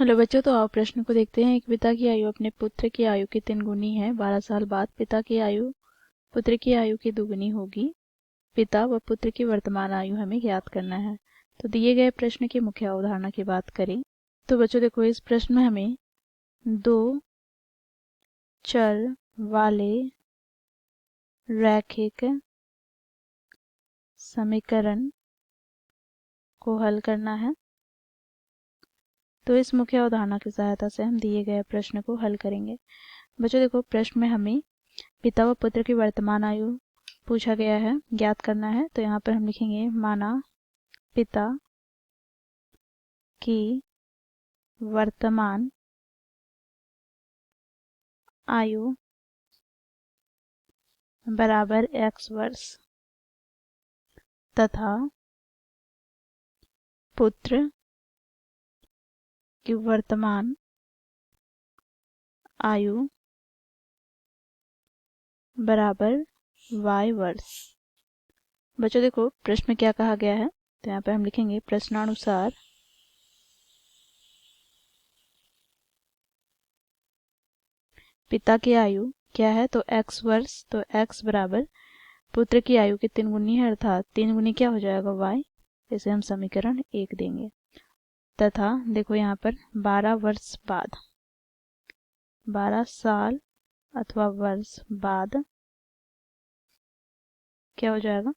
Hello बच्चों, तो आप प्रश्न को देखते हैं। एक पिता की आयु अपने पुत्र की आयु की 3 गुनी है। 12 साल बाद पिता की आयु पुत्र की आयु की 2 गुनी होगी। पिता व पुत्र की वर्तमान आयु हमें ज्ञात करना है। तो दिए गए प्रश्न की मुख्य अवधारणा की बात करें तो बच्चों देखो, इस प्रश्न में हमें 2 चर वाले रैखिक समीकरण को हल करना है। तो इस मुख्य अवधारणा की सहायता से हम दिए गए प्रश्न को हल करेंगे। बच्चों देखो, प्रश्न में हमें पिता व पुत्र की वर्तमान आयु पूछा गया है, ज्ञात करना है। तो यहाँ पर हम लिखेंगे माना पिता की वर्तमान आयु बराबर x वर्ष तथा पुत्र की वर्तमान आयु बराबर y वर्ष। बच्चों देखो, प्रश्न में क्या कहा गया है, तो यहाँ पे हम लिखेंगे प्रश्नानुसार पिता की आयु क्या है, तो x वर्ष। तो x बराबर पुत्र की आयु की 3 गुनी है, अर्थात 3 गुनी क्या हो जाएगा y। इसे हम समीकरण 1 देंगे। तथा देखो यहाँ पर 12 वर्ष बाद, 12 साल अथवा वर्ष बाद क्या हो जाएगा।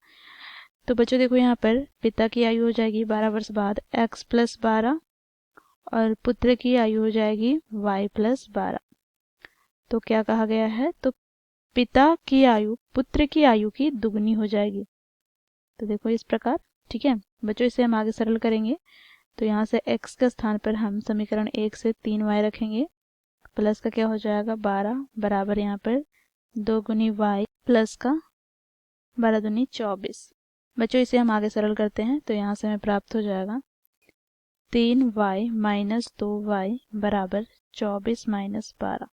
तो बच्चों देखो, यहाँ पर पिता की आयु हो जाएगी 12 वर्ष बाद x प्लस 12 और पुत्र की आयु हो जाएगी y प्लस 12। तो क्या कहा गया है, तो पिता की आयु पुत्र की आयु की दुगनी हो जाएगी। तो देखो इस प्रकार, ठीक है बच्चों। इसे हम आगे सरल करेंगे। तो यहाँ से x के स्थान पर हम समीकरण 1 से 3y रखेंगे। प्लस का क्या हो जाएगा 12 बराबर यहाँ पर 2 गुनी y प्लस का 12 दूनी 24। बच्चों इसे हम आगे सरल करते हैं। तो यहाँ से हमें प्राप्त हो जाएगा 3y माइनस 2y बराबर 24 माइनस 12।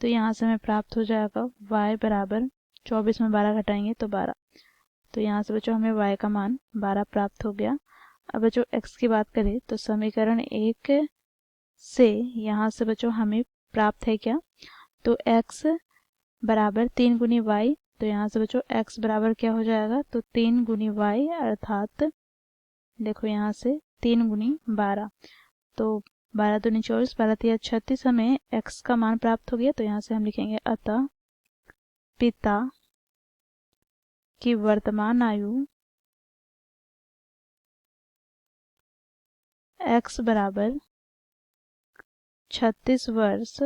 तो यहाँ से हमें प्राप्त हो जाएगा y बराबर 24 में 12 घटाएंगे तो 12। तो यहाँ से बच्चों हमें y का मान 12 प्राप्त हो गया। अब बच्चों x की बात करें तो समीकरण 1 से यहाँ से बच्चों हमें प्राप्त है क्या, तो x बराबर 3 गुनी y। तो यहाँ से बच्चों x बराबर क्या हो जाएगा, तो 3 गुनी y, अर्थात देखो यहाँ से 3 गुनी 12। तो 12 दूनी 24, 12 तिया 36, हमें x का मान प्राप्त हो गया। तो यहाँ से हम लिखेंगे अतः पिता की वर्तमान आयु x बराबर 36 वर्ष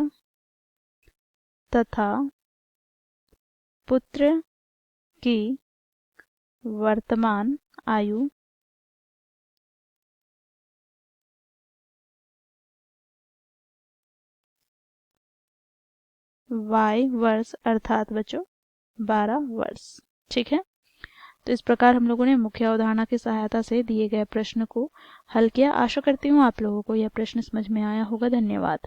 तथा पुत्र की वर्तमान आयु y वर्ष, अर्थात बच्चों 12 वर्ष। ठीक है, तो इस प्रकार हम लोगों ने मुख्य अवधारणा की सहायता से दिए गए प्रश्न को हल किया। आशा करती हूँ आप लोगों को यह प्रश्न समझ में आया होगा। धन्यवाद।